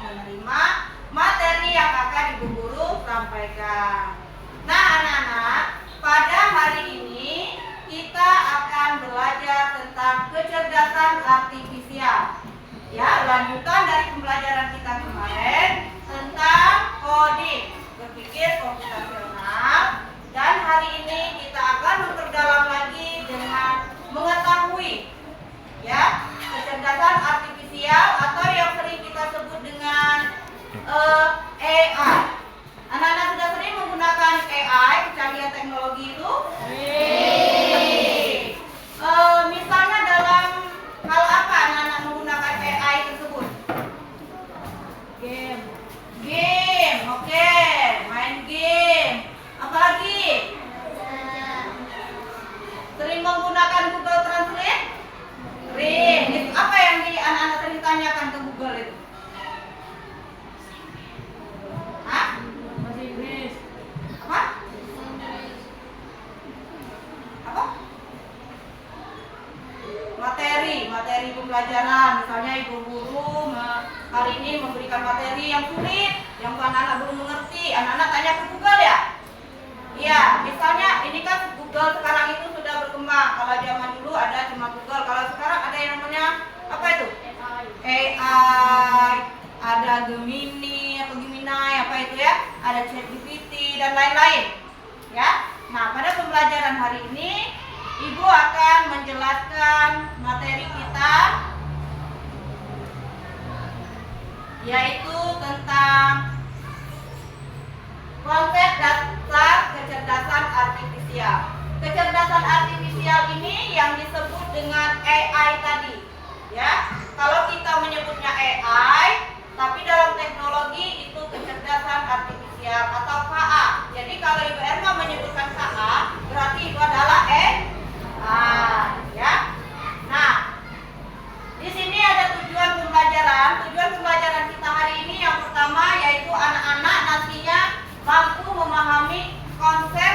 menerima materi yang akan Ibu Guru sampaikan. Nah anak-anak, pada hari ini kita akan belajar tentang kecerdasan artifisial. Ya, lanjutan dari pembelajaran kita kemarin tentang coding, berpikir komputasional. Dan hari ini kita akan memperdalam lagi dengan mengetahui ya kecerdasan artifisial atau yang sering kita sebut dengan AI. Anak-anak sudah sering menggunakan AI, kecanggihan teknologi itu? Misalnya dalam hal apa anak-anak menggunakan AI tersebut? Game. Game, oke, main game. Apalagi? Sering menggunakan Google Translate? Sering. Itu apa yang anak-anak sering tanyakan ke Google itu? Hah? Bahasa Inggris. Apa? Apa? Materi pembelajaran. Misalnya Ibu Guru hari ini memberikan materi yang sulit, yang anak-anak belum mengerti. Anak-anak tanya ke Google ya? Iya, misalnya ini kan Google sekarang itu sudah berkembang. Kalau zaman dulu ada cuma Google, kalau sekarang ada yang namanya apa itu? AI, ada Gemini atau Gemini apa itu ya? Ada ChatGPT dan lain-lain. Ya. Nah, pada pembelajaran hari ini Ibu akan menjelaskan materi kita yaitu tentang konsep dasar kecerdasan artifisial. Kecerdasan artifisial ini yang disebut dengan AI tadi. Ya, kalau kita menyebutnya AI, tapi dalam teknologi itu kecerdasan artifisial atau KA. Jadi kalau Ibu Erma menyebutkan KA, berarti itu adalah AI. Ya. Nah, di sini ada tujuan pembelajaran. Tujuan pembelajaran kita hari ini yang pertama yaitu anak-anak nantinya mampu memahami konsep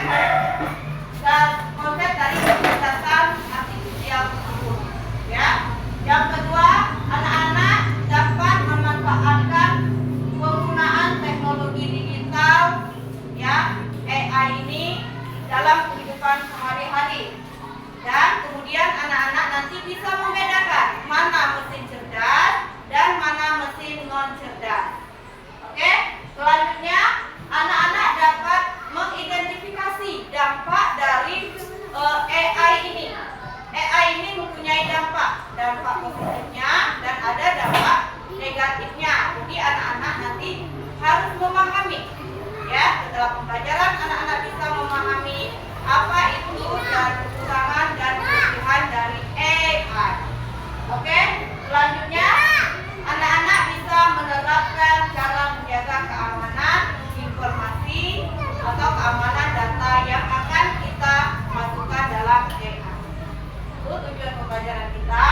dari kecerdasan artifisial tersebut. Ya. Yang kedua, anak-anak dapat memanfaatkan penggunaan teknologi digital ya AI ini dalam kehidupan sehari-hari. Dan kemudian anak-anak nanti bisa membedakan mana mesin cerdas dan mana mesin non cerdas. Oke, selanjutnya anak-anak dapat mengidentifikasi dampak dari AI ini. AI ini mempunyai dampak positifnya dan ada dampak negatifnya. Jadi anak-anak nanti harus memahami. Ya, setelah pembelajaran anak-anak bisa memahami apa itu dan kekurangan dan kelebihan dari AI. Oke, selanjutnya anak-anak bisa menerapkan cara menjaga keamanan informasi atau keamanan data yang akan kita masukkan dalam AI. Itu tujuan pembelajaran kita.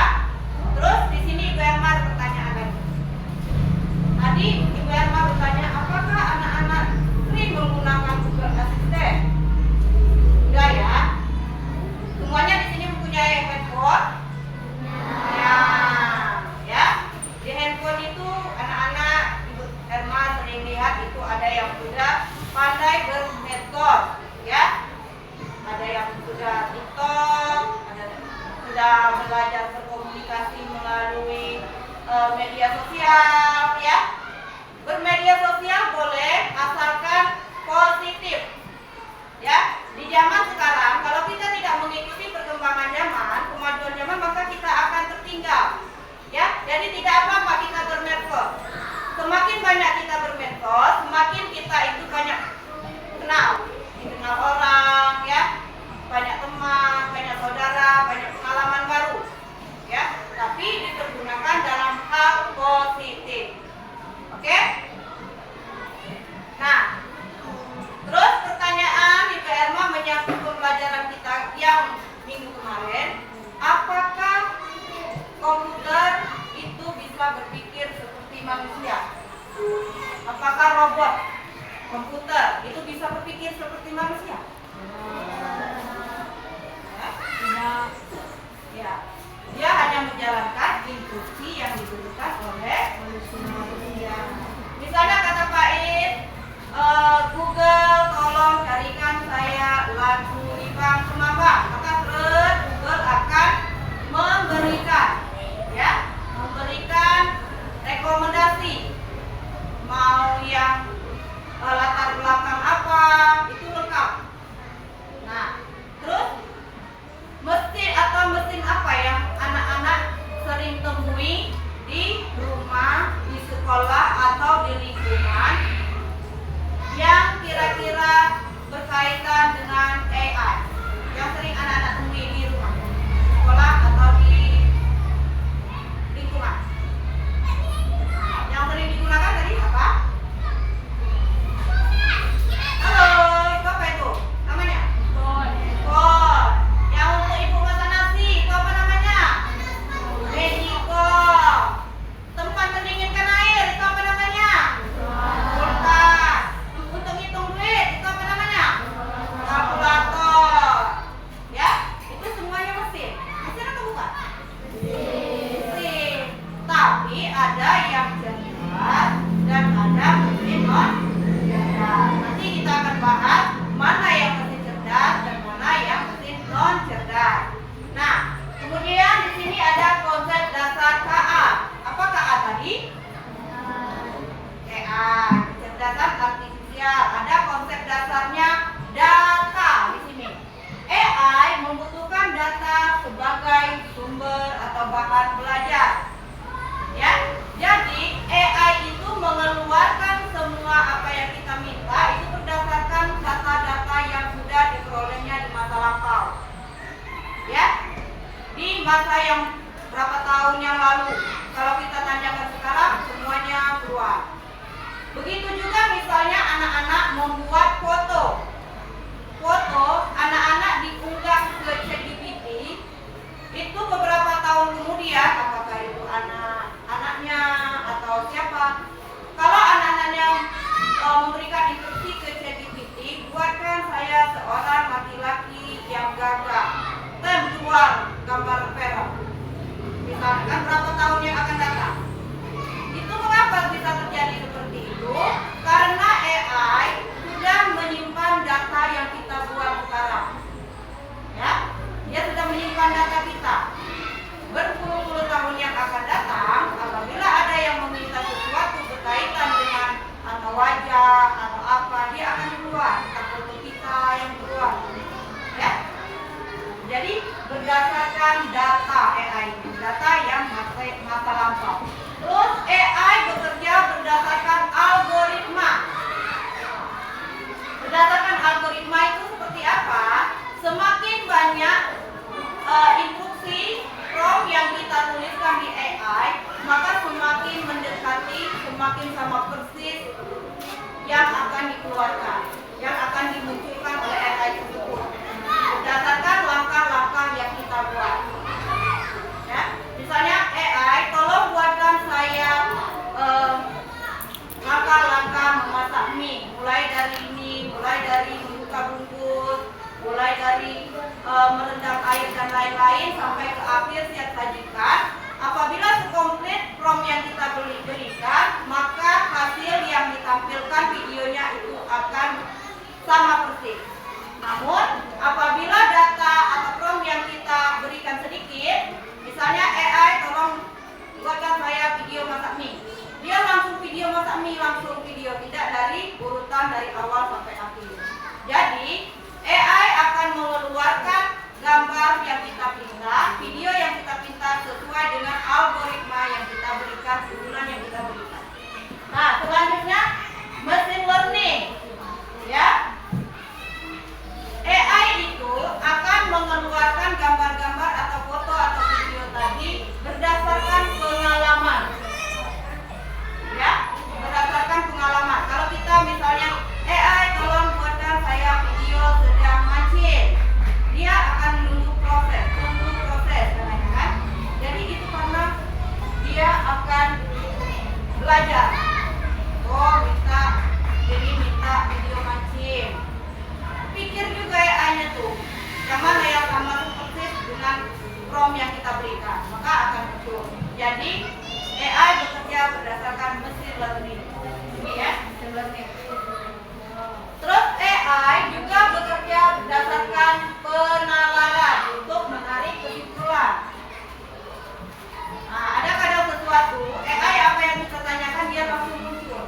Terus di sini Ibu Erma ada pertanyaan lagi. Tadi Ibu Erma bertanya apakah anak-anak sering menggunakan Google Assistant? Udah ya. Semuanya di sini mempunyai handphone. Ya. Di handphone itu anak-anak Ibu Erma sering lihat itu ada yang sudah pandai bermedsos, ya. Ada yang sudah TikTok, ada sudah belajar berkomunikasi melalui media sosial, ya. Bermedia sosial boleh asalkan positif. Ya, di zaman sekarang kalau kita tidak mengikuti perkembangan zaman, kemajuan zaman, maka kita akan tertinggal. Ya, jadi tidak apa-apa kita bermedsos. Semakin banyak kita bermedsos, semakin kita itu banyak dikenal orang, ya, banyak teman, banyak saudara, banyak pengalaman baru. Ya, tapi dipergunakan dalam hal positif. Oke? Nah, terus pertanyaan Ibu Erma menyangkut pembelajaran kita yang minggu kemarin, apakah komputer itu bisa berpikir seperti manusia? Apakah robot komputer itu bisa berpikir seperti manusia? Tidak. Ya, dia hanya menjalankan instruksi yang diberikan oleh manusia. di lingkungan yang kira-kira berkaitan dengan AI yang sering anak-anak temui di rumah, sekolah atau di lingkungan. Yang sering digunakan tadi apa? Halo, itu apa itu? Namanya? Kol. Yang untuk ibu masak nasi, itu apa namanya? Magicol. Tempat mendinginkan air, itu apa namanya? Kulkas. Untuk hitung duit, itu apa namanya? Kalkulator. Ya, itu semuanya mesin. Mesin atau bukan? Mesin. Tapi ada yang cerdas dan ada mesin non cerdas. Nanti kita akan bahas mana yang mesin cerdas dan mana yang mesin non cerdas. Nah, kemudian di sini ada konsep dasar KA. Apa KA tadi? AI, kecerdasan artifisial. Ada konsep dasarnya data di sini. AI membutuhkan data sebagai sumber atau bahan belajar. Ya, jadi AI itu mengeluarkan semua apa yang kita minta itu berdasarkan data-data yang sudah diperolehnya di masa lampau. Ya, di masa yang berapa tahun yang lalu. Kalau kita tanyakan sekarang, semuanya keluar. Begitu juga misalnya anak-anak membuat foto. Foto anak-anak diunggah ke ChatGPT, itu beberapa tahun kemudian, apakah itu anaknya atau siapa, kalau anak-anaknya memberikan instruksi ke ChatGPT, buatkan saya seorang laki-laki yang gagah, keluar gambar perak. Misalkan berapa tahun yang akan datang. Itu mengapa bisa terjadi seperti itu? Karena AI sudah menyimpan data yang kita buat sekarang. Ya, dia sudah menyimpan data kita. Berpuluh-puluh tahun yang akan datang, apabila ada yang meminta sesuatu berkaitan dengan atau wajah atau apa, dia akan keluar, entah foto kita yang keluar. Ya, jadi berdasarkan data AI, data yang masa lampau. Terus AI bekerja berdasarkan algoritma. Berdasarkan algoritma itu seperti apa? Semakin banyak instruksi prompt yang kita tuliskan di AI, maka semakin mendekati, semakin sama persis yang akan dikeluarkan, yang akan dimunculkan oleh AI tersebut. Berdasarkan langkah-langkah yang kita buat. Ya, misalnya AI, tolong buatkan saya langkah-langkah memasak mie, mulai dari membuka bungkus, mulai dari merendam air dan lain-lain sampai ke akhir siap sajikan. Apabila sekomplit prompt yang kita berikan, maka hasil yang ditampilkan videonya itu akan sama persis. Namun, apabila data atau prompt yang kita berikan sedikit, misalnya AI tolong buatkan saya video masak mie. Dia langsung video masak mie, langsung video, tidak dari urutan dari awal sampai akhir. Jadi, AI akan mengeluarkan gambar yang kita pinta, video yang kita pinta sesuai dengan algoritma yang kita berikan, usulan yang kita berikan. Nah, selanjutnya machine learning. Ya. AI itu akan mengeluarkan gambar-gambar atau foto atau video tadi berdasarkan pengalaman. Ya, berdasarkan pengalaman. Kalau kita misalnya AI tolong buatkan saya video sedang mancing, dia akan menunggu proses kan? Jadi itu karena dia akan belajar. Oh, minta video mancing. Pikir juga AI-nya tuh, yang mana yang sama persis dengan prompt yang kita berikan, maka akan muncul. Jadi AI bekerja berdasarkan machine learning. Ini ya, machine learning. Terus AI juga bekerja berdasarkan penalaran untuk menarik kesimpulan. Nah, ada kadang sesuatu AI apa yang kita tanyakan dia langsung muncul.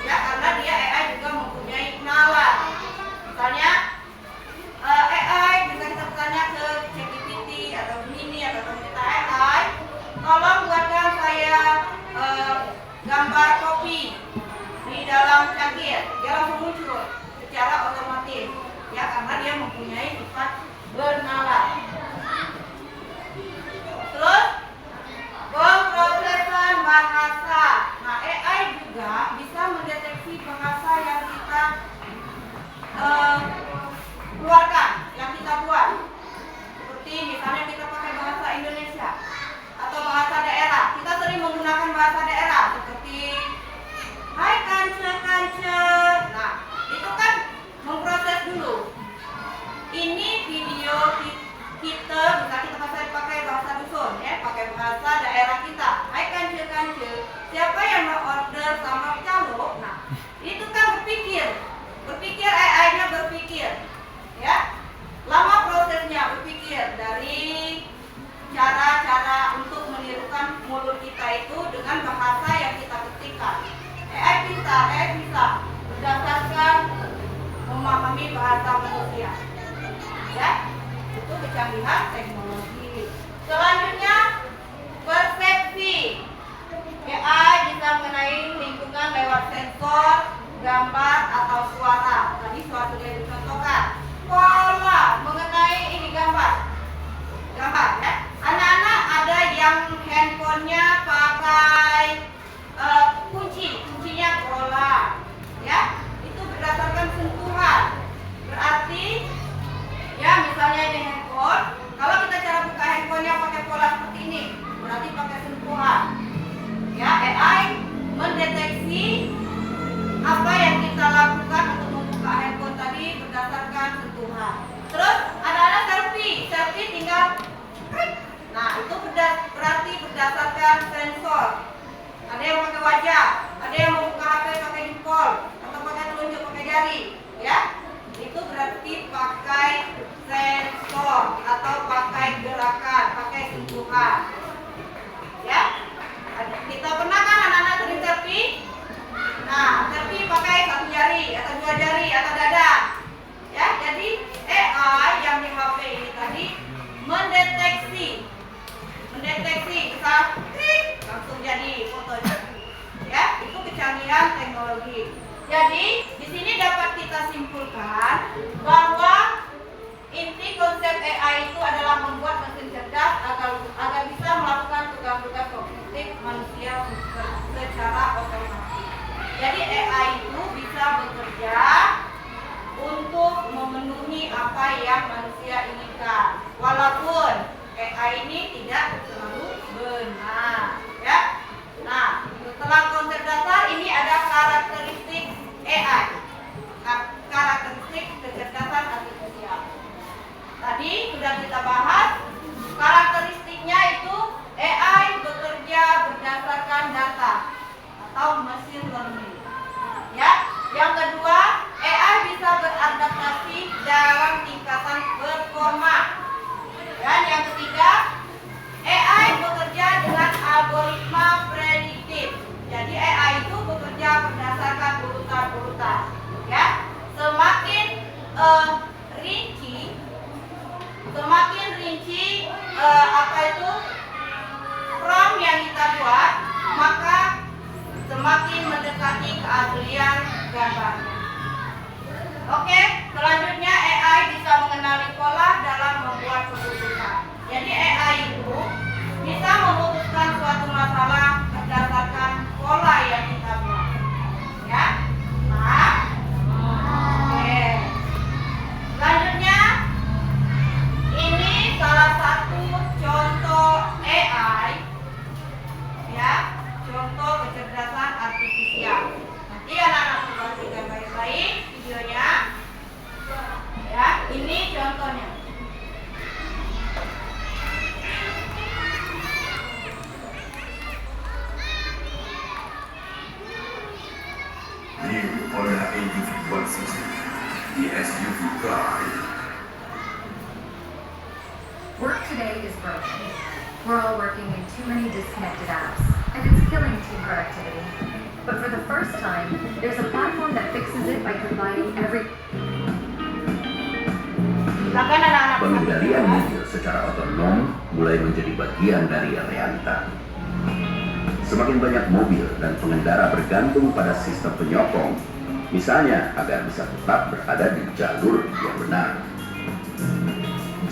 Ya, karena dia AI juga mempunyai nalar. Misalnya AI bisa kita tanya ke ChatGPT atau Gemini atau kita AI, tolong buatkan saya gambar gambar kopi di dalam cangkir, dia langsung muncul secara otomatis, ya, karena dia mempunyai sifat bernalar. Terus pemrosesan bahasa. Nah, AI juga bisa mendeteksi bahasa yang kita keluarkan, yang kita buat. Seperti misalnya kita pakai bahasa Indonesia atau bahasa daerah. Kita sering menggunakan bahasa daerah seperti hai kance kance. Nah, itu kan memproses dulu. Ini video kita bisa kita pakai bahasa dusun, ya, pakai bahasa daerah kita. Hai kance kance. Siapa yang mau order sama calo? Nah, itu kan berpikir AI-nya berpikir, ya. Lama prosesnya berpikir dari cara-cara untuk menirukan mulut kita itu dengan bahasa yang kita ketikkan. AI bisa berdasarkan memahami bahasa manusia, ya. Itu kecanggihan teknologi. Selanjutnya persepsi. AI bisa mengenai lingkungan lewat sensor, gambar atau suara. Tadi suatu sudah dicontohkan. Pola mengenai ini gambar, ya. Anak-anak ada yang handphonenya pakai kuncinya pola, ya. Itu berdasarkan sentuhan. Berarti, ya, misalnya ini handphone. Kalau kita cara buka handphonenya pakai pola seperti ini, berarti pakai sentuhan. Ya, AI mendeteksi apa yang kita lakukan untuk membuka handphone tadi berdasarkan sentuhan. Terus ada selfie tinggal klik. Nah, itu berarti berdasarkan sensor. Ada yang pakai wajah, ada yang membuka HP pakai jempol atau pakai telunjuk pakai jari, ya. Itu berarti pakai sensor atau pakai gerakan, pakai sentuhan. Ya. Kita pernah kan anak-anak sering selfie? Nah, selfie pakai satu jari atau dua jari atau dada. Ya, jadi AI yang di HP ini tadi mendeteksi bisa klik langsung jadi fotonya. Ya, itu kecanggihan teknologi. Jadi, di sini dapat kita simpulkan bahwa inti konsep AI itu adalah membuat mesin cerdas agar bisa melakukan tugas-tugas kognitif manusia secara otomatis. Jadi AI itu bisa bekerja untuk memenuhi apa yang manusia inginkan, walaupun AI ini tidak selalu benar, ya. Nah, setelah konsep dasar ini ada karakteristik AI, karakteristik kecerdasan artifisial. Tadi sudah kita bahas karakteristiknya itu AI bekerja berdasarkan data atau machine learning. Ya, yang kedua AI bisa beradaptasi dalam tingkatan performa. Dan yang ketiga AI bekerja dengan algoritma prediktif. Jadi AI itu bekerja berdasarkan urutan-urutan. Ya, semakin rinci prompt yang kita buat, maka semakin mendekati keaslian gambarnya. Oke, selanjutnya AI bisa mengenali pola dalam membuat keputusan. Jadi AI itu bisa memutuskan suatu masalah berdasarkan pola yang kita buat. Ya, nah, oke. Selanjutnya, ini salah satu contoh AI, ya, contoh kecerdasan artifisial. Nanti anak-anak perhatikan baik-baik videonya, ya. Ini contohnya. New Honda ADV 160, the SUV Pride. Work today is broken. We're all working in too many disconnected apps, and it's killing team productivity. But for the first time, there's a platform that fixes it by providing every... Silakan anak-anak. Pengendalian mobil secara otonom mulai menjadi bagian dari realita. Semakin banyak mobil dan pengendara bergantung pada sistem penyokong, misalnya agar bisa tetap berada di jalur yang benar.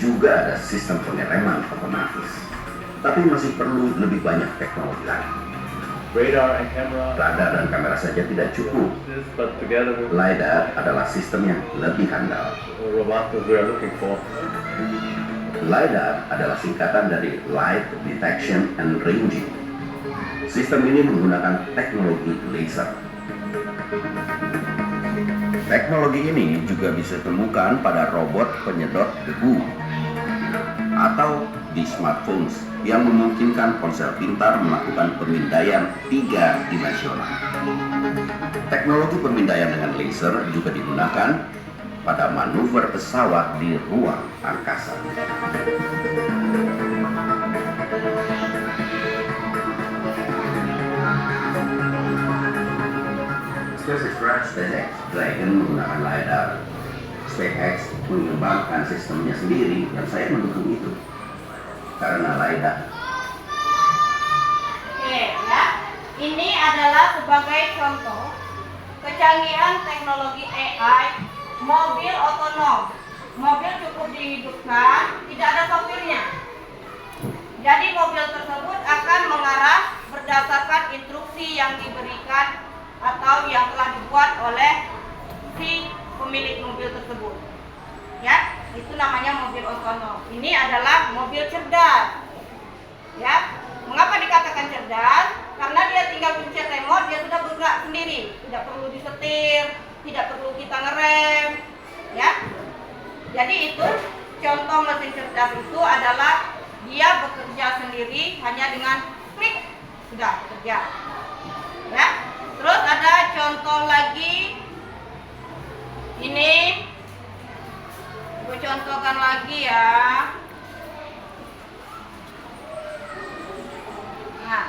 Juga ada sistem pengereman otomatis, tapi masih perlu lebih banyak teknologi lagi. Radar and camera. Radar dan kamera saja tidak cukup. But together with LiDAR adalah sistem yang lebih handal. the robot that we are looking for. LiDAR adalah singkatan dari Light Detection and Ranging. Sistem ini menggunakan teknologi laser. Teknologi ini juga bisa ditemukan pada robot penyedot debu atau di smartphones yang memungkinkan ponsel pintar melakukan pemindaian 3-dimensional. Teknologi pemindaian dengan laser juga digunakan pada manuver pesawat di ruang angkasa. SpaceX Dragon menggunakan LiDAR. SpaceX mengembangkan sistemnya sendiri dan saya mendukung itu karena LiDAR. Oke, ya. Ini adalah sebagai contoh kecanggihan teknologi AI mobil otonom. Mobil cukup dihidupkan, tidak ada sopirnya. Jadi mobil tersebut akan mengarah berdasarkan instruksi yang diberikan atau yang telah dibuat oleh si pemilik mobil tersebut. Ya, itu namanya mobil otonom. Ini adalah mobil cerdas. Ya, mengapa dikatakan cerdas? Karena dia tinggal pencet remote, dia sudah bergerak sendiri, tidak perlu disetir, tidak perlu kita ngerem. Ya, jadi itu contoh mesin cerdas itu adalah dia bekerja sendiri hanya dengan klik sudah bekerja. Ya, terus ada contoh lagi. Ini gue contohkan lagi ya. Nah,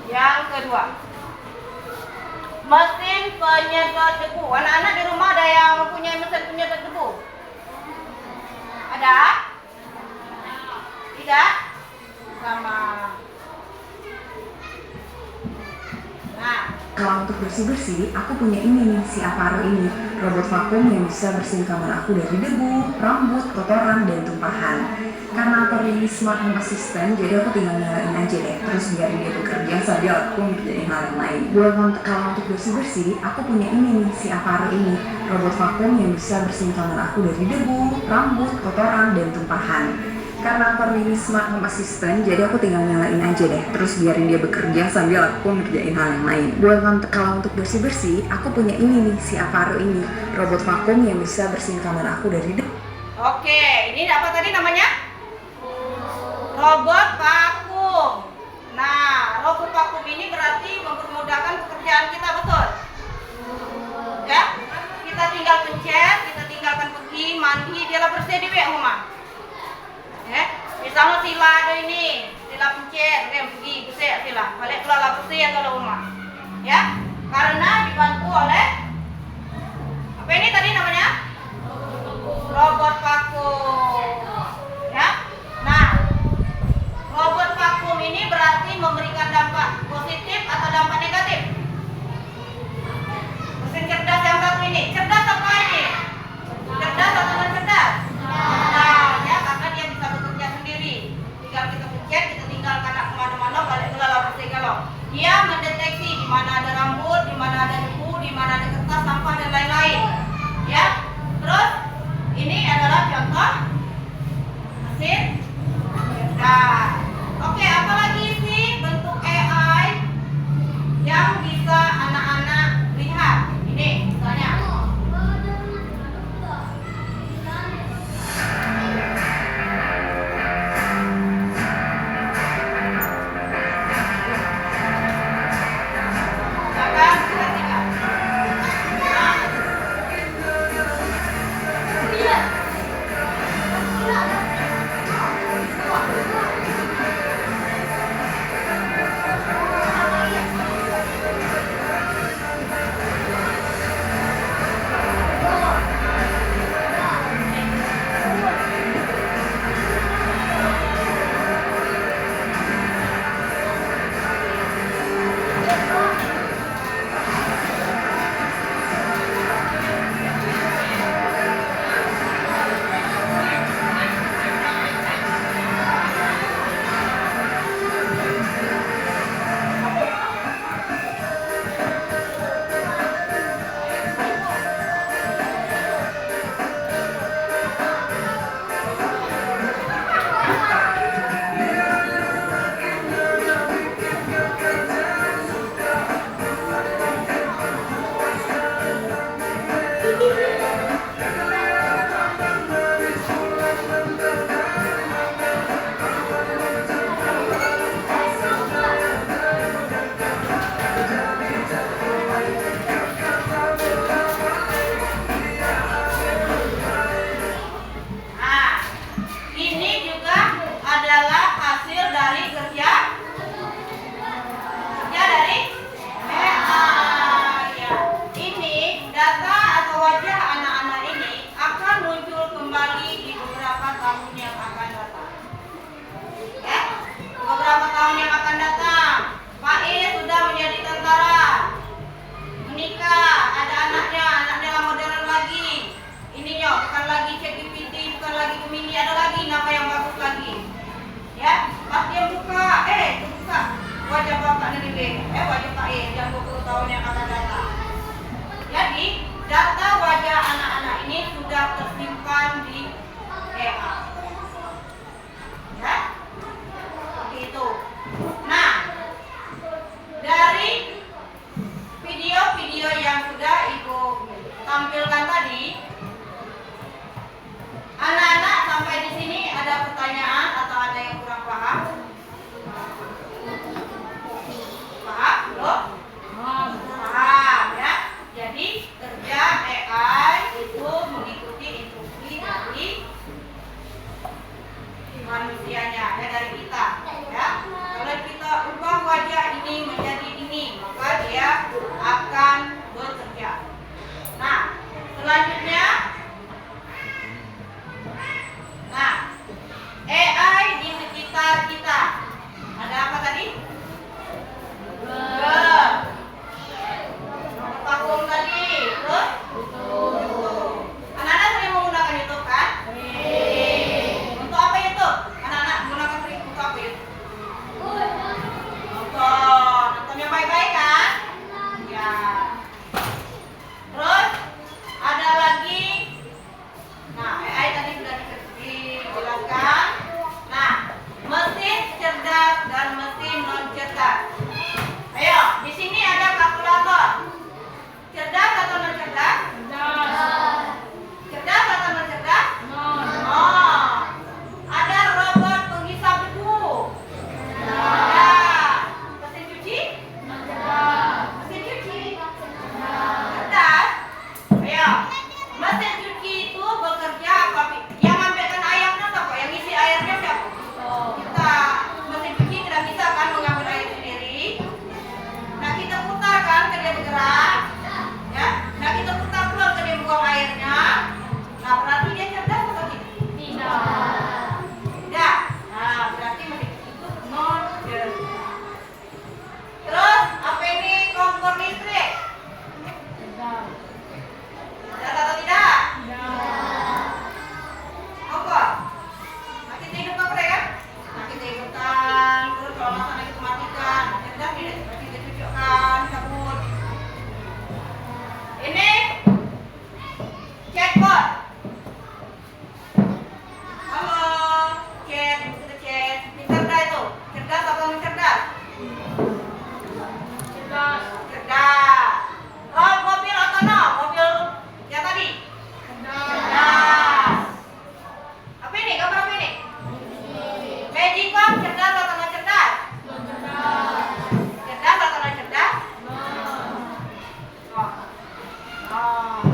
yang kedua, mesin penyedot debu. Anak-anak di rumah ada yang mempunyai mesin penyedot debu? Ada? Tidak? Sama. Nah, Kalau untuk bersih-bersih, aku punya ini nih, si Aparo ini. Robot vakum yang bisa bersihin kamar aku dari debu, rambut, kotoran, dan tumpahan. Karena Aparo ini smart home assistant, jadi aku tinggal nyalain aja deh. Terus biarin dia bekerja sambil aku ngerjain hal yang lain. Kalau untuk bersih-bersih, aku punya ini nih, si Aparo ini. Robot vakum yang bisa bersihin kamar aku dari debu, rambut, kotoran, dan tumpahan. Karena Aparo ini smart home assistant, jadi aku tinggal nyalain aja deh. Terus biarin dia bekerja sambil aku ngerjain hal yang lain. Kalau untuk bersih-bersih, aku punya ini nih, si Aparo ini. Robot vakum yang bisa bersihin kamar aku dari debu. oke, ini apa tadi namanya? Robot vakum. Nah, robot vakum ini berarti mempermudahkan pekerjaan kita, betul? Ya, kita tinggal pencet, kita tinggalkan pergi, mandi, dia lah bersih di rumah. Ya, misalnya sila ada ini, sila pencet, rem pergi, bersih sila, balik keluar lah bersih yang kalau rumah. Ya, karena dibantu oleh apa ini tadi namanya? Robot vakum. Ya, nah, robot vakum ini berarti memberikan dampak positif atau dampak negatif? Mesin cerdas yang satu ini, cerdas apa ini? Cerdas atau non cerdas? Nah, ya karena dia bisa bekerja sendiri. Tinggal kita pencet, kita tinggalkan anak kemana-mana, balik ke dalam bersih kalau. Dia mendeteksi di mana ada rambut, di mana ada debu, di mana ada kertas, sampah dan lain-lain. Ya, terus ini adalah contoh mesin cerdas. Oke, apalagi sih bentuk AI yang bisa anak-anak lihat? Ini misalnya. Silakan, perhatikan. Nah. wajib lahir yang 20 tahun yang akan datang. Jadi data wajah anak-anak ini sudah tersimpan di AI. Ya, seperti itu. Nah, dari video-video yang sudah Ibu tampilkan tadi, anak-anak sampai di sini ada pertanyaan atau ada yang kurang paham? Paham? Belum? Paham ya. Jadi kerja AI itu mengikuti instruksi dari manusianya, ya, dari kita. Ya. Kalau kita ubah wajah ini menjadi ini, maka dia akan bekerja. Nah, selanjutnya, nah, AI di sekitar kita. Ada apa tadi? Vakum tadi, terus? Anak-anak sering menggunakan YouTube kan? Untuk apa YouTube? Anak-anak menggunakan untuk apa YouTube? Nonton yang baik-baik kan? Ya. Terus ada lagi. Nah, AI tadi sudah dijelaskan. Nah, mesin cerdas dan mesin non cerdas. Ayo, di sini ada kalkulator. Cerdas atau non cerdas? Cerdas atau non cerdas? Oh. Ada robot penghisap debu. Ada. Mesin cuci? Mesin cuci? Cerdas. Ayo. Mesin cuci itu bekerja apa? Yang ambilkan airnya siapa? Yang isi airnya siapa? Kita. Mesin cuci tidak bisa kan mengambil air sendiri. Nah, kita putar kan ke dia bergerak. Ya. Nah, kita putar keluar ke dia buang airnya. Nah, berarti dia cerdas atau tidak? Tidak. Nah, berarti mesin cuci itu non cerdas. Terus apa ini kompor listrik? Cerdas atau tidak? Kompor. Nah, kita hidupkan apa ya? Nah, kita hidupkan. Terus kalau masalah itu matikan. Cerdas tidak? Berarti kita cucukkan, cabut. Ini chatbot. Halo, chat, kita chat. Cerdas itu? Cerdas atau non cerdas? Cerdas. Oh, mobil otonom, mobil yang tadi? Cerdas. Apa ini? Gambar apa ini? Magicom cerdas atau non cerdas? Cerdas atau non cerdas? Oh.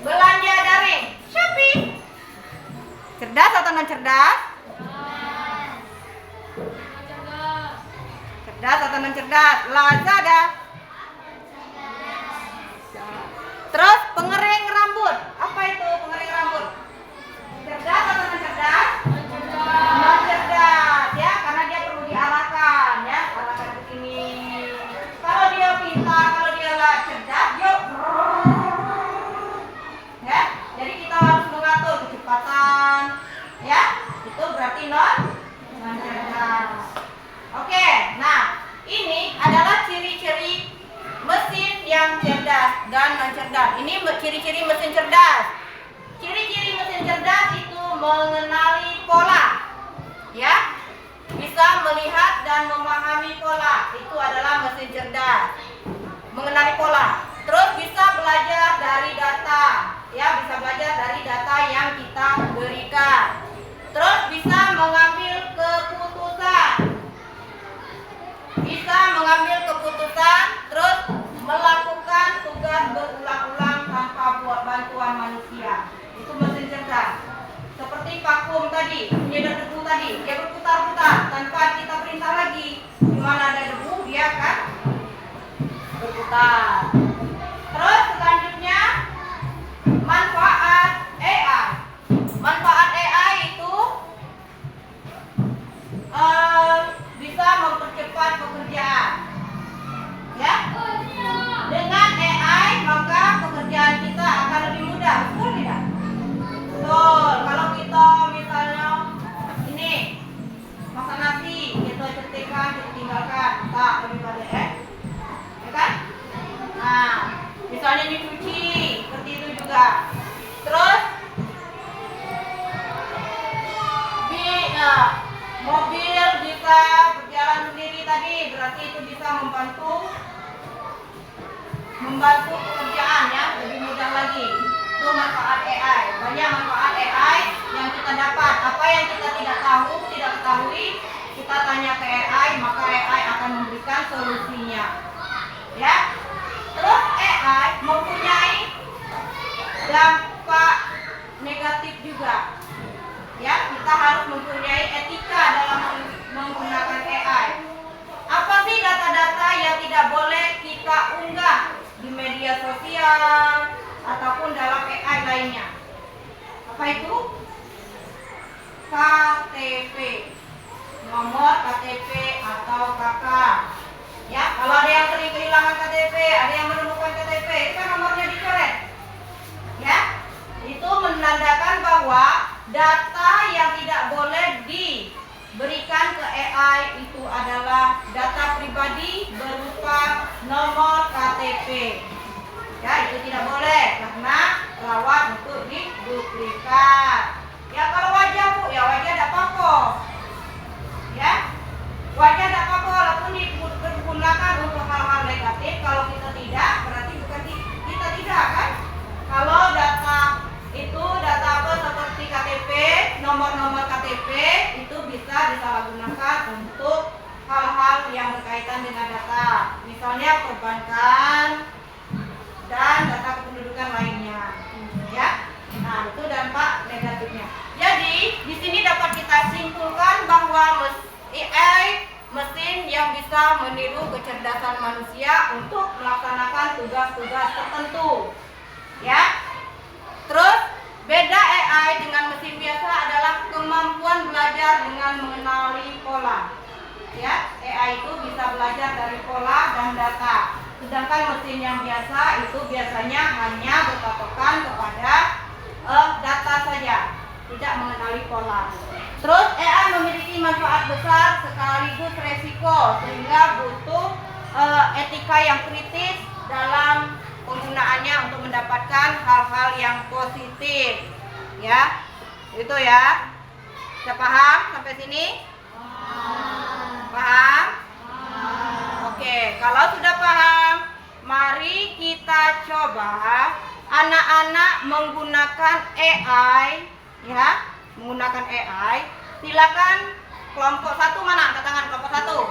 Belanja daring, Shopee. Cerdas atau non cerdas? Cerdas atau non cerdas? Lazada. Terus pengering rambut. Apa itu pengering rambut? Cerdas atau non cerdas? Non cerdas, ya, karena dia perlu diarahkan, ya, arahkan ke sini. Kalau dia pintar, kalau dia cerdas, yuk. Ya, jadi kita harus mengatur kecepatan, ya. Itu berarti non cerdas. Oke, nah, ini adalah ciri-ciri mesin yang cerdas dan non cerdas. Ini ciri-ciri mesin cerdas. Ciri-ciri mesin cerdas itu mengenali pola, ya, bisa melihat dan memahami pola. Itu adalah mesin cerdas, mengenali pola. Terus bisa belajar dari data, ya, bisa belajar dari data yang kita berikan. Terus bisa mengambil keputusan, terus melakukan tugas berulang-ulang tanpa bantuan manusia. Itu mesin cerdas. Seperti vakum tadi, penyedot debu tadi, dia berputar-putar tanpa kita perintah lagi. Di mana ada debu, dia akan berputar. Terus selanjutnya, manfaat AI. Manfaat AI itu bisa mempercepat pekerjaan. Ya, dengan AI maka pekerjaan kita akan lebih mudah, betul tidak? Betul. Kalau kita misalnya ini masak nasi, kita cetikkan, kita tinggalkan. bisa membantu pekerjaan ya, lebih mudah lagi. Itu manfaat AI. Banyak manfaat AI yang kita dapat. Apa yang kita tidak ketahui, kita tanya ke AI, maka AI akan memberikan solusinya. Ya. Terus AI mempunyai dampak negatif juga. Ya, kita harus mempunyai etika dalam menggunakan AI. Apa sih data-data yang tidak boleh kita unggah di media sosial ataupun dalam AI lainnya? Apa itu? KTP, nomor KTP atau KK. Ya, kalau ada yang sering kehilangan KTP, ada yang menemukan KTP, itu kan nomornya dicoret. Ya, itu menandakan bahwa data yang tidak boleh diberikan ke AI itu adalah data pribadi berupa nomor KTP. Ya, itu tidak boleh karena rawan untuk diduplikat. Ya, kalau wajah Bu, ya wajah tidak apa-apa. Ya, wajah tidak apa-apa walaupun digunakan untuk hal-hal negatif. Kalau kita tidak, berarti bukan kita tidak kan? Kalau data itu data apa seperti KTP, nomor-nomor KTP itu bisa disalahgunakan untuk hal-hal yang berkaitan dengan data, misalnya perbankan dan data kependudukan lainnya, ya. Nah, itu dampak negatifnya. Jadi di sini dapat kita simpulkan bahwa AI mesin yang bisa meniru kecerdasan manusia untuk melaksanakan tugas-tugas tertentu, ya. Terus beda AI dengan mesin biasa adalah kemampuan belajar dengan mengenali pola. Ya, AI itu bisa belajar dari pola dan data. Sedangkan mesin yang biasa itu biasanya hanya berpatokan kepada data saja, tidak mengenali pola. Terus AI memiliki manfaat besar sekaligus resiko, sehingga butuh etika yang kritis dalam penggunaannya untuk mendapatkan hal-hal yang positif. Ya, itu ya. Sudah paham sampai sini? Paham? Oke, kalau sudah paham, mari kita coba anak-anak menggunakan AI, ya, menggunakan AI. Silakan kelompok 1 mana? Angkat tangan kelompok 1.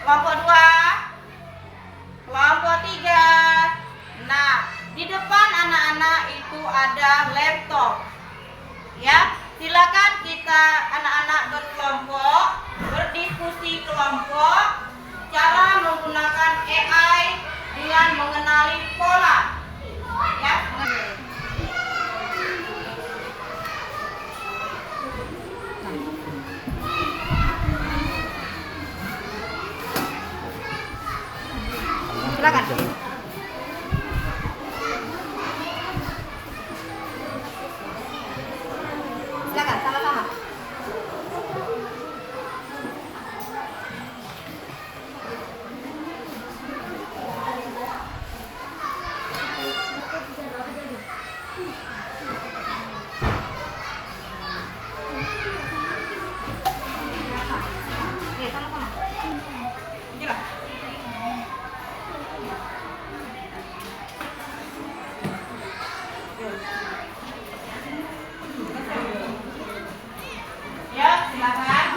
Kelompok 2, kelompok 3. Nah, di depan anak-anak itu ada laptop. Ya, silakan kita anak-anak berkelompok, berdiskusi kelompok cara menggunakan AI dengan mengenali pola. Ya, silakan. Silakan, sama-sama. Oke, sama-sama. Inilah. Ya, silakan.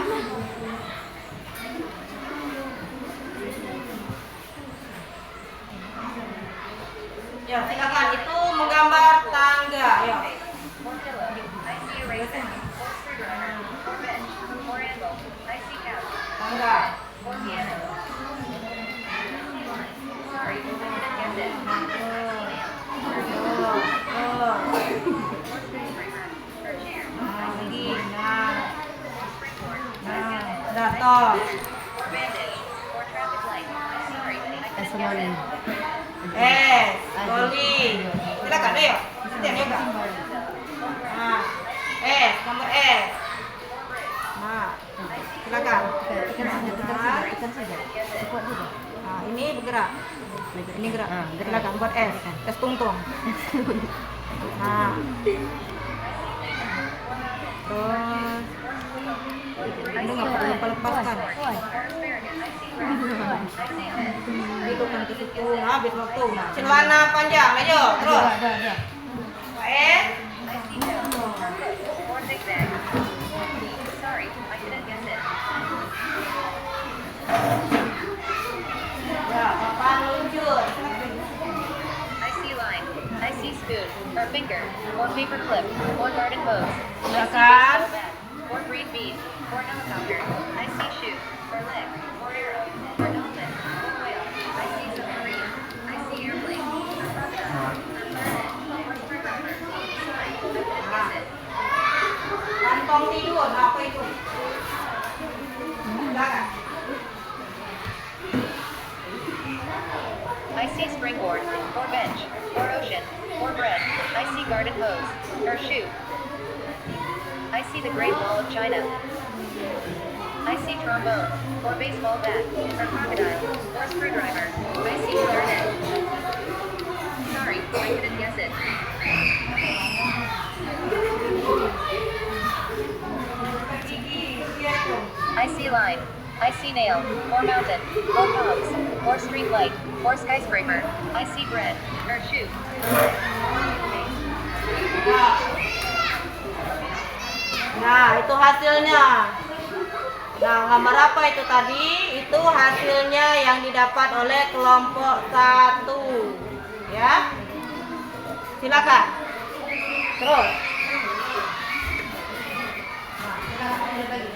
Ya, silakan. Itu menggambar tangga. Ya. Tangga. Dator. Goli. Silakan deh. Setiap juga. Nah, nomor S. Nah, silakan. Nah, ini bergerak. Ini gerak. Silakan buat S. S tungtung. Nah. Terus ini nggak perlu lepaskan. habis waktu. Celana panjang, ayo terus. Ada. Baik. More zigzag. Sorry, I couldn't guess it. Ya, papan luncur. I see line. I see spoon or finger. More paper clip. More garden hose. I see Silakan. baseball bat. More green bean. More helicopter. I see shoe. More leg. More arrow. More dolphin. More whale. I see submarine. I see airplane. More crocodile. More planet. More screwdriver. Sorry, I couldn't guess it. Kantong tidur, apa itu? Silakan. I see springboard, or bench, or ocean, or bread. I see garden hose, or shoe. I see the Great Wall of China. I see trombone, or baseball bat, or crocodile, or screwdriver. I see clarinet. Sorry, I couldn't guess it. Gigi, lihat dong. I see line. I see nail, or mountain, or cogs, or street light, or skyscraper. I see bread, or shoe. Nah, itu hasilnya. Nah, gambar apa itu tadi? Itu hasilnya yang didapat oleh kelompok 1. Ya. Silakan. Terus. Nah, silakan lanjut lagi.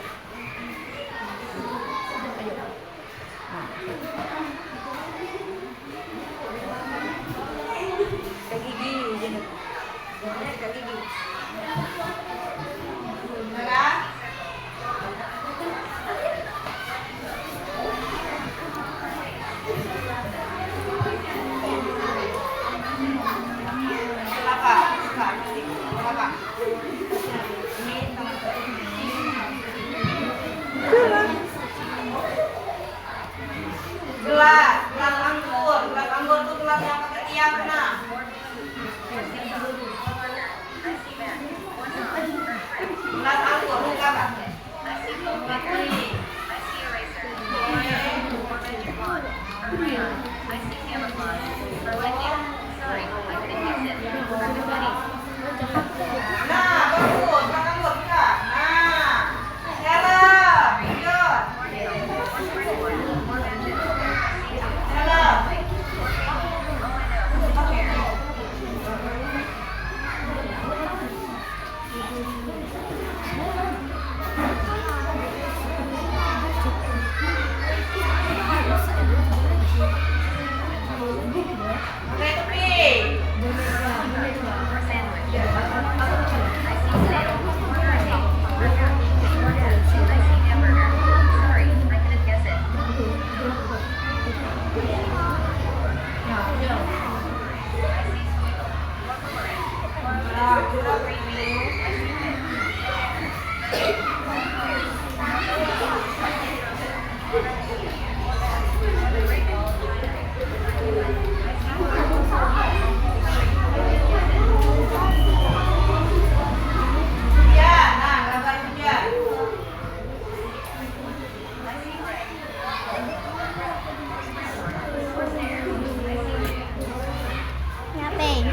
Ke gigi, jadi. Ke gigi. Silakan. Silakan. Ini sama gelas anggur tuh gelas yang pakai tiang kena. Gelas anggur bukan apa? I see foam maker. I see eraser. Or magic wand. Or crayon. I see camouflage. Or lightning. Sorry, I couldn't guess it. Or confetti. Nah, bagus, gelas anggur bisa. Nah, helm, lanjut. More nail. More springboard. More magic. Helm. Oh, I know. Chair. Pakai topi. More sandwich. I see snail. More hurricane. More couch. More hat. I see hamburger. Sorry, I couldn't guess it. I see squiggle. More boomerang. More Nah, ocean. sudah More green bean. I see fish. More fire. More mountain. I see frozen. More ratatouille. More bat. More the Great Wall of China. I see water. Sorry, I couldn't guess it. ya, nah gambar hujan. I see bread. More snare. I see shoe. Ngapain?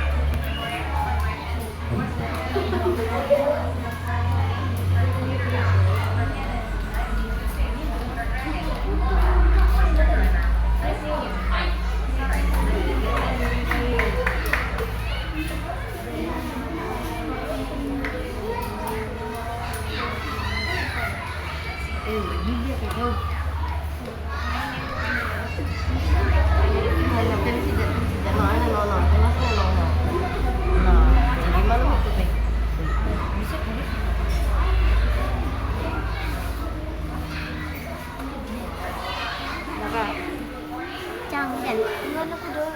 Jangan, gimana aku dong?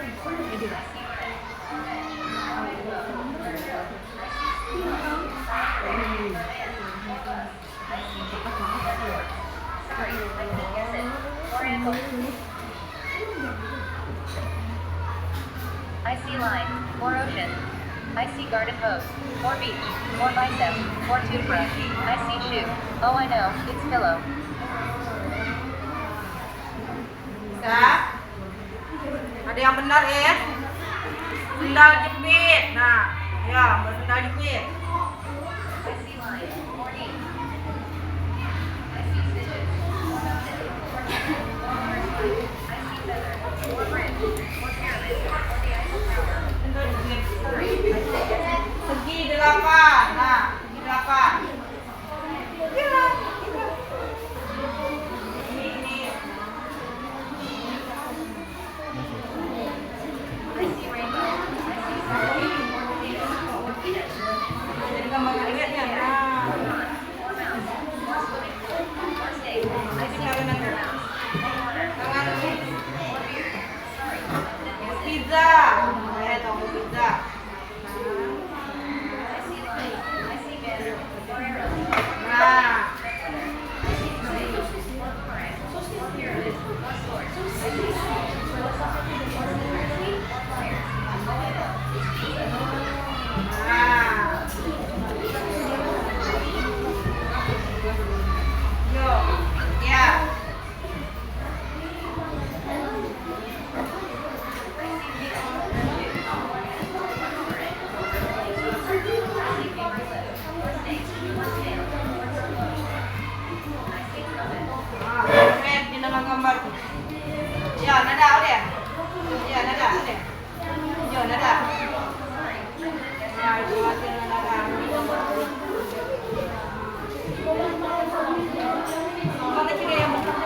Sorry, I couldn't guess it. More apple. I see line. More ocean. I see garden hose. More beach. More bicep. More toothbrush. I see shoe. Oh, I know. It's pillow. Bisa? Ada yang benar ya. Sendal jepit. Nah, ya, bersendal jepit. Segi 8. Nah, segi 8. Ini. Jadi gambar lihatnya. Nah. Tangan pizza. Tombol pizza. Nah. Yo, ya. Di nama gambar. Ya, nada udah. Ya, nada udah. Yo, nada. Nah, itu hasil nada. Mana juga yang betul?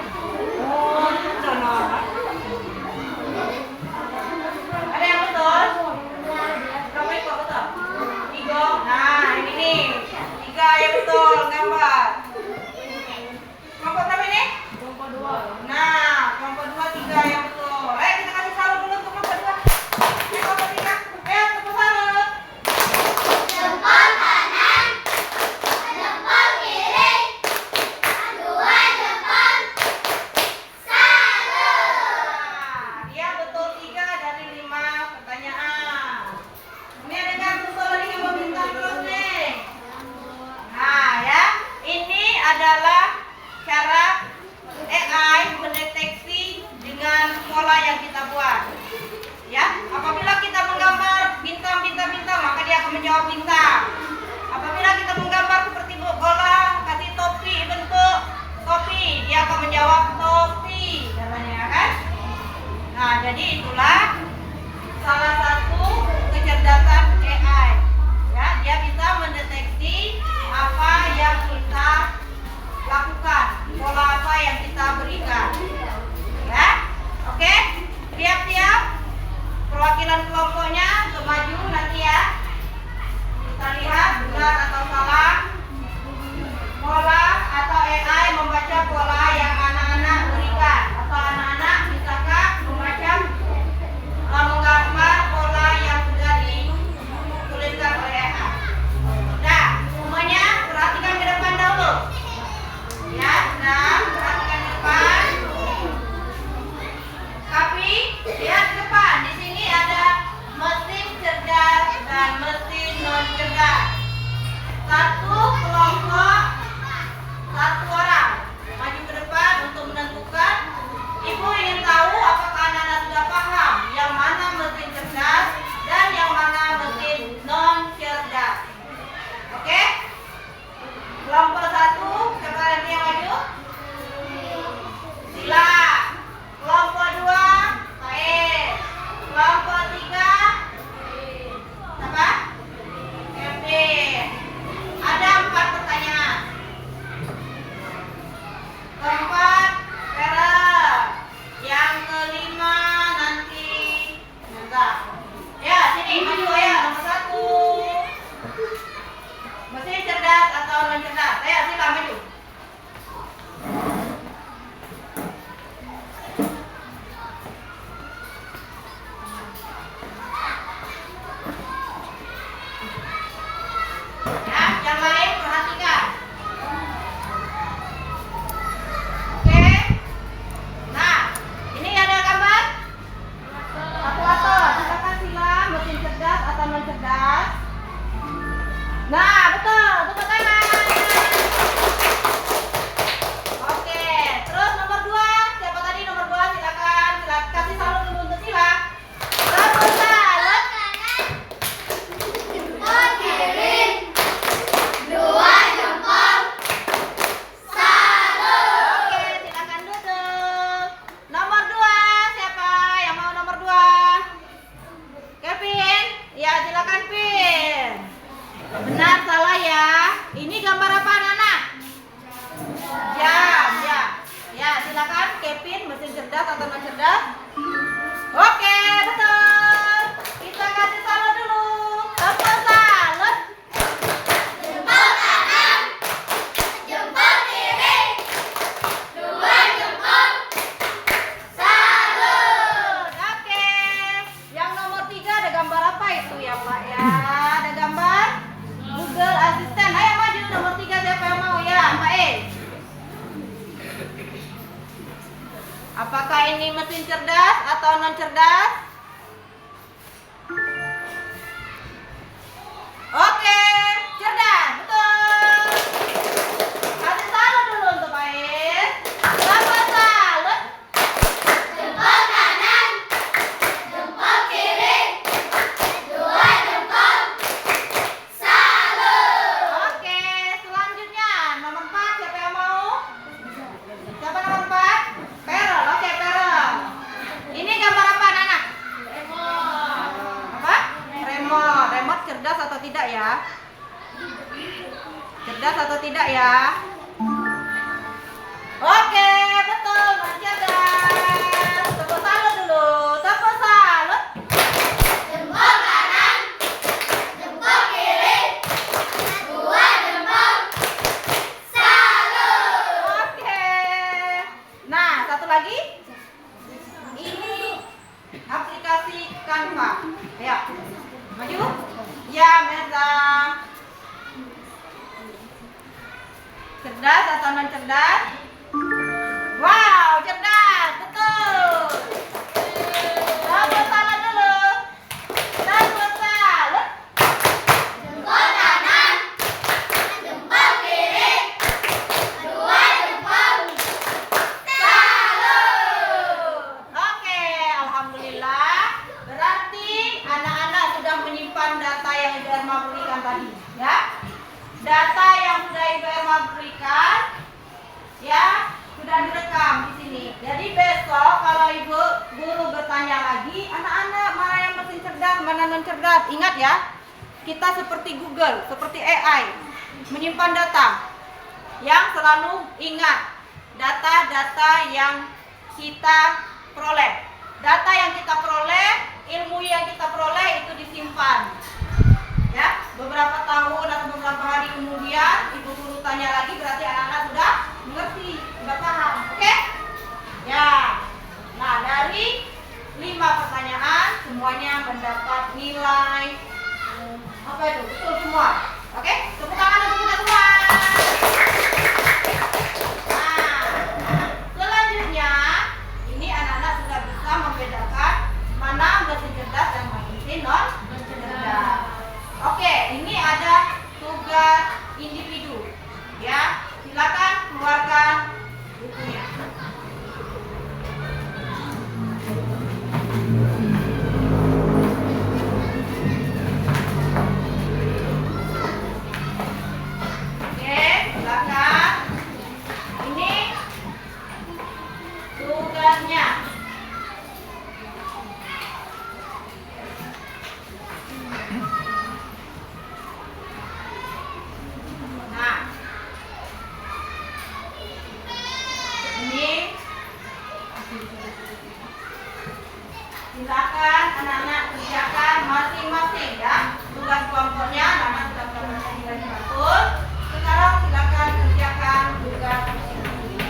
Oh, benar. Ada yang betul? Kamu ikut betul? Tiga. Nah, ini nih. 3 yang betul gambar. Kelompok berapa ini? Kelompok 2. Nah, kelompok 2 3 yang betul. Kita kasih salut dulu untuk kelompok 2. Kelompok 3. Tepuk salut. Jempol kanan, jempol kiri, dua jempol, salut. Dia betul 3 dari 5 pertanyaan. Ini ada kartu solo yang membintang terus nih. Nah ya, ini adalah cara AI mendeteksi dengan pola yang kita buat. Ya, apabila kita menggambar bintang-bintang, maka dia akan menjawab bintang. Apabila kita menggambar seperti bola, kasih topi bentuk topi, dia akan menjawab topi, katanya kan? Nah, jadi itulah salah satu kecerdasan AI. Ya, dia bisa mendeteksi apa yang kita lakukan, pola apa yang kita berikan. Ya, oke? Siap-siap? Perwakilan kelompoknya untuk maju nanti ya. Kita lihat benar atau salah. Pola atau AI membaca pola yang anak-anak berikan. Atau anak-anak bisakah membaca Kevin, mesin cerdas atau non cerdas? Oke, betul. Kita kasih salut dulu. Tepuk salut. Jempol kanan, jempol kiri, dua jempol. Salut. Oke. Yang nomor 3 ada gambar apa itu ya Pak ya? Ada gambar Google Assistant. Ayo maju nomor 3 siapa yang mau ya? Mbak E. Apakah ini mesin cerdas atau non cerdas? Oke, cerdas, betul. Kasih salut dulu untuk Mbak E. Selamat salut. Jempol kanan, jempol kiri, dua jempol. Salut. Oke, selanjutnya nomor 4 siapa yang mau? Siapa nomor 4? Perel, oke Perel. Ini gambar apa anak-anak? Apa? Remote. Remote cerdas atau tidak ya? Cerdas atau tidak ya? Oke, betul, cerdas. Tepuk salut dulu. Tepuk salut. Jempol kanan, jempol kiri, dua jempol. Salut. Oke. Nah, satu lagi. Ini aplikasi Canva. Ayo, maju. Ya, Meza. Cerdas atau non cerdas? Wow, cerdas, betul. Tepuk salut dulu. Tepuk salut. Jempol kanan, jempol kiri, dua jempol. Salut. Oke, alhamdulillah. Berarti anak-anak sudah menyimpan data yang Ibu Erma berikan tadi, ya. Data yang sudah Ibu Erma berikan, ya, sudah direkam di sini. Jadi besok kalau Ibu guru bertanya lagi, anak-anak mana yang mesin cerdas, mana non cerdas, ingat ya. Kita seperti Google, seperti AI, menyimpan data. Yang selalu ingat data-data yang kita peroleh. Data yang kita peroleh, ilmu yang kita peroleh itu disimpan. Ya, beberapa tahun atau beberapa hari kemudian ibu guru tanya lagi, berarti anak-anak sudah mengerti, sudah paham. Oke? Ya. Nah, dari 5 pertanyaan semuanya mendapat nilai apa itu? Betul semua. Oke? Tepuk tangan untuk kita semua. Nah, selanjutnya ini anak-anak sudah bisa membedakan mana mesin cerdas dan mesin non cerdas. Oke, ini ada tugas individu. Ya, silakan keluarkan bukunya. Oke, silakan. Ini tugasnya. Nah, ini silakan anak-anak kerjakan masing-masing ya. Tugas kelompoknya anak-anak sudah mendapatkan nilai 100. Sekarang silakan kerjakan tugas masing-masing.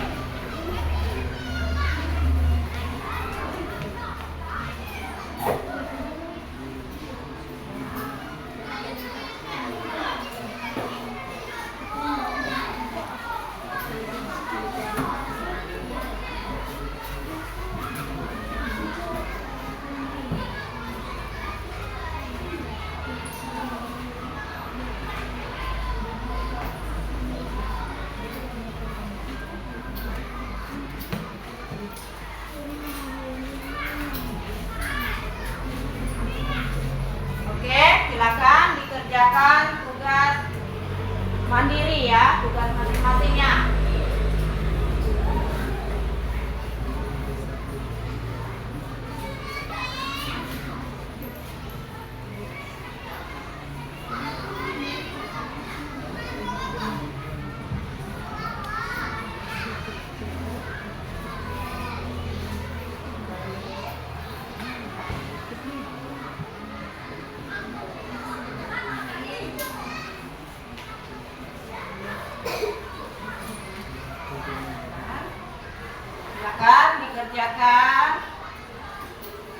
dikerjakan.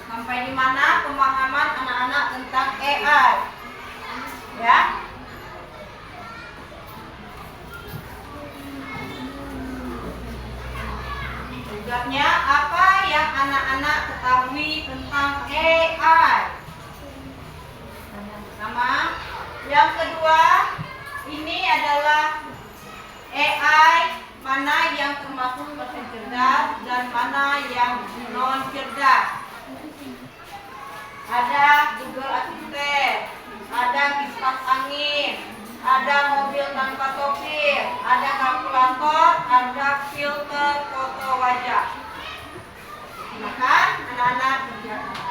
Sampai di mana pemahaman anak-anak tentang AI? Ya. Tugasnya apa yang anak-anak ketahui tentang AI? Yang pertama. Yang kedua, ini adalah AI mana yang termasuk mesin cerdas dan mana yang non cerdas. Ada Google Assistant, ada kipas angin, ada mobil tanpa sopir, ada kalkulator, ada filter foto wajah. Silakan anak-anak kerjakan.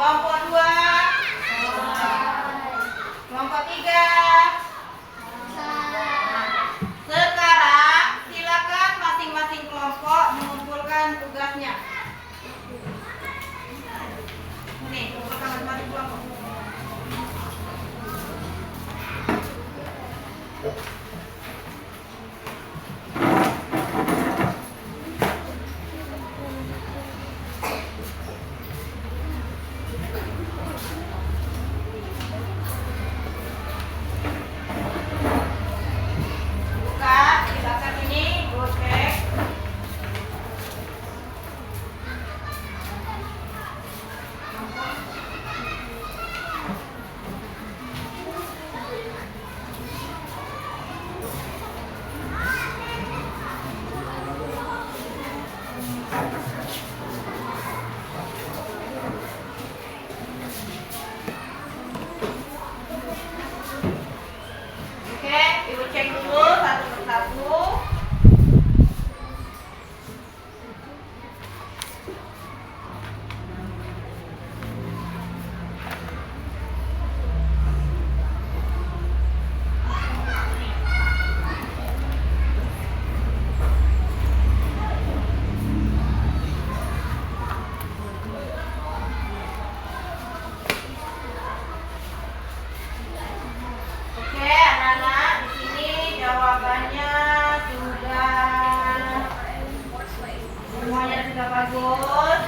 Kelompok 2. Kelompok 3. Sekarang silakan masing-masing kelompok mengumpulkan tugasnya. Nih, kumpulkan masing-masing kelompok. Silakan ini gocek. Oke, ibu cek dulu satu persatu. Oke, anak-anak, di sini jawabannya semuanya sudah bagus.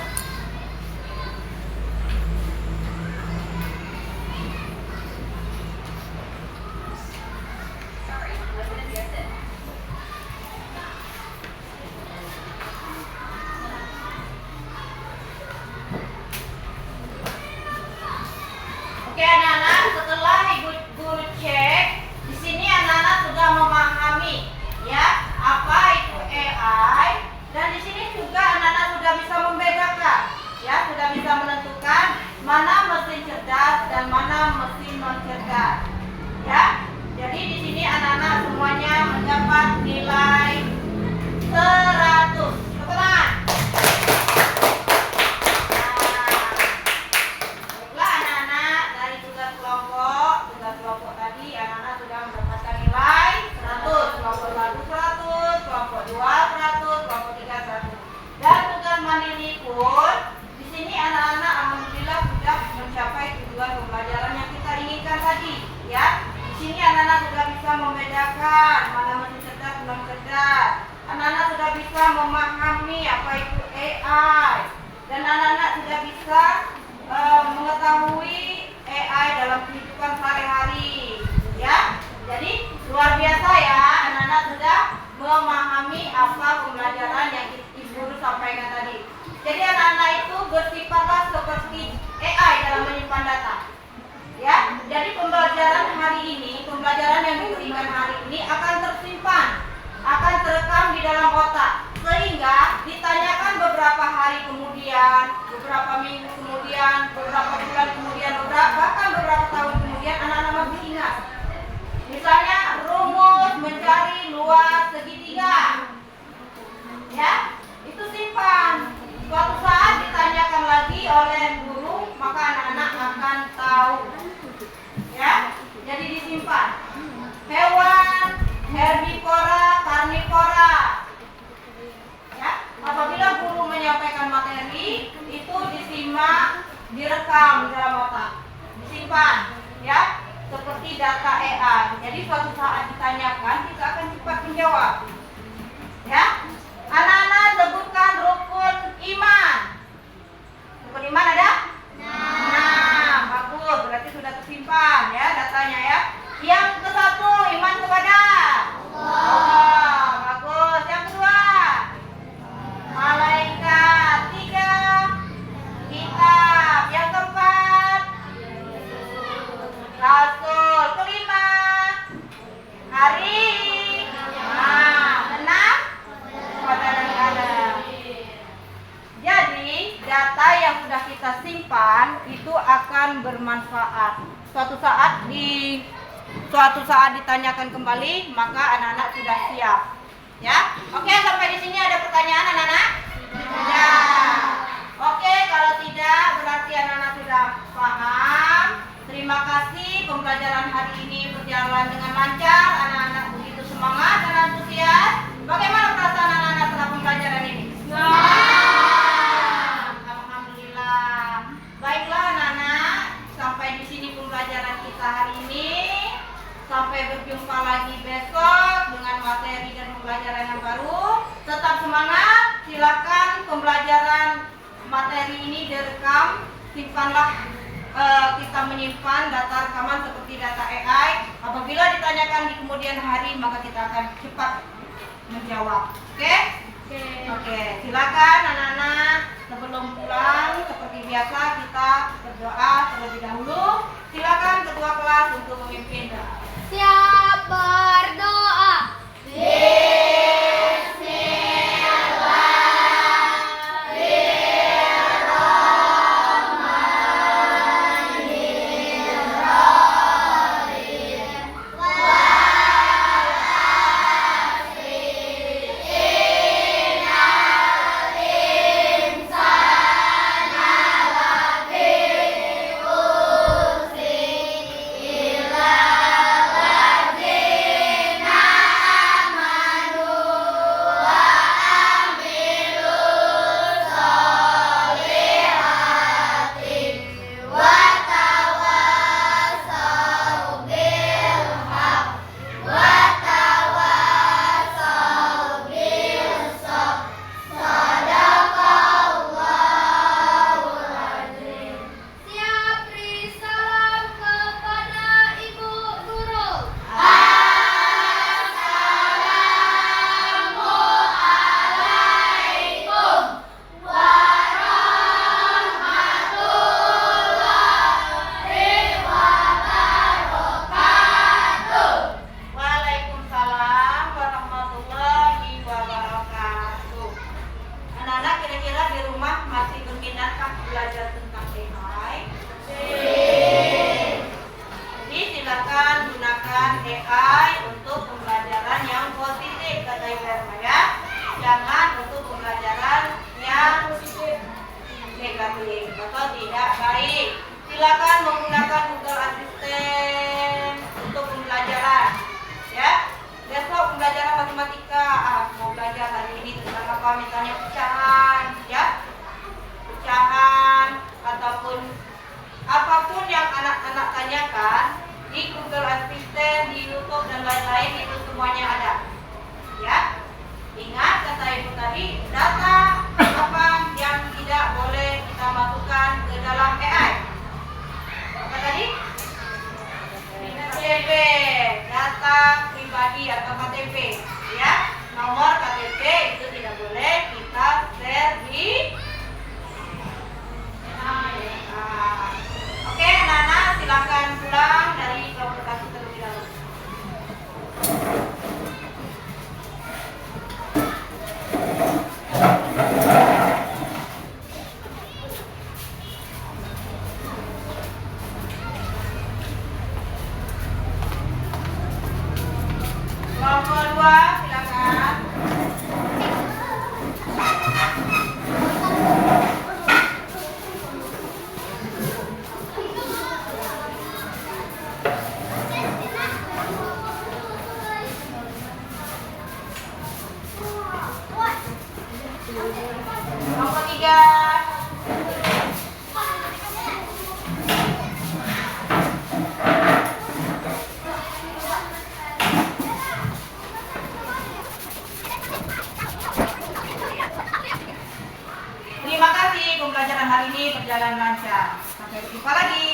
Oke anak-anak, setelah ibu guru cek, di sini anak-anak sudah memahami ya apa itu AI, dan di sini juga anak-anak sudah bisa membedakan, ya sudah bisa menentukan mana mesin cerdas dan mana mesin non cerdas, ya. Jadi di sini anak-anak semuanya mendapat nilai 100. Tepuk tangan. Baiklah anak-anak, dari tugas kelompok tadi anak-anak sudah mendapatkan nilai 100. Kelompok 1 100, kelompok 2 100, kelompok 3 100. Dan tugas mandiri pun di sini anak-anak alhamdulillah sudah mencapai tujuan pembelajaran yang kita inginkan tadi, ya. Di sini anak-anak sudah bisa membedakan mana mesin cerdas dan non cerdas. Anak-anak sudah bisa memahami apa itu AI, dan anak-anak sudah bisa mengetahui AI dalam kehidupan sehari-hari, ya. Jadi luar biasa ya, anak-anak sudah memahami apa pembelajaran yang ibu guru sampaikan tadi. Jadi anak-anak itu bersifatlah seperti AI dalam menyimpan data, ya. Jadi pembelajaran hari ini, pembelajaran yang diberikan hari ini akan tersimpan, akan terekam di dalam otak, sehingga ditanyakan beberapa hari kemudian, beberapa minggu kemudian, beberapa bulan kemudian, bahkan beberapa tahun kemudian, anak-anak masih ingat. Misalnya rumus mencari luas segitiga, ya, itu simpan. Suatu saat ditanyakan lagi oleh guru, maka anak-anak akan tahu, ya. Jadi disimpan. Hewan, herbivora, karnivora, ya. Apabila guru menyampaikan materi, itu disimak, direkam di dalam otak, disimpan, ya, seperti data AI. Jadi suatu saat ditanyakan, kita akan cepat menjawab, ya. Anak-anak sebutkan rukun iman. Rukun iman ada? Nah, bagus, berarti sudah tersimpan ya datanya ya. Yang ke-1, iman kepada Allah. Bagus. Yang kedua, malaikat. 3, kitab. Yang keempat, rasul. Kelima, hari. Enam, kepada negara. Jadi data yang sudah kita simpan itu akan bermanfaat. Suatu saat ditanyakan kembali, maka anak-anak sudah siap. Ya, oke, sampai di sini ada pertanyaan anak-anak? Ya. Oke, kalau tidak berarti anak-anak sudah berjalan dengan lancar, anak-anak begitu semangat dan antusias. Bagaimana perasaan anak-anak setelah pembelajaran ini? Alhamdulillah. Baiklah anak-anak, sampai di sini pembelajaran kita hari ini. Sampai berjumpa lagi besok dengan materi dan pembelajaran yang baru. Tetap semangat. Silakan pembelajaran materi ini direkam. Simpanlah. Kita menyimpan data rekaman seperti data AI. Apabila ditanyakan di kemudian hari, maka kita akan cepat menjawab. Oke? Oke. Silakan anak-anak, sebelum pulang seperti biasa kita berdoa terlebih dahulu. Silakan ketua kelas untuk memimpin doa. Siap berdoa. Silakan menggunakan Google Assistant untuk pembelajaran. Ya, besok pembelajaran matematika. Mau belajar hari ini tentang apa? Misalnya pecahan, ya, pecahan ataupun apapun yang anak-anak tanyakan di Google Assistant, di YouTube dan lain-lain itu semuanya ada. Ya, ingat kata ibu tadi, data apa yang tidak boleh kita masukkan ke dalam AI. Apa tadi? KTP, data pribadi atau KTP, ya, nomor KTP itu tidak boleh kita share di Oke, anak-anak silakan pulang dari lokasi terlebih dahulu. Kelompok 2, silakan. Kelompok 3. Terima kasih, pembelajaran hari ini berjalan lancar. Sampai jumpa lagi.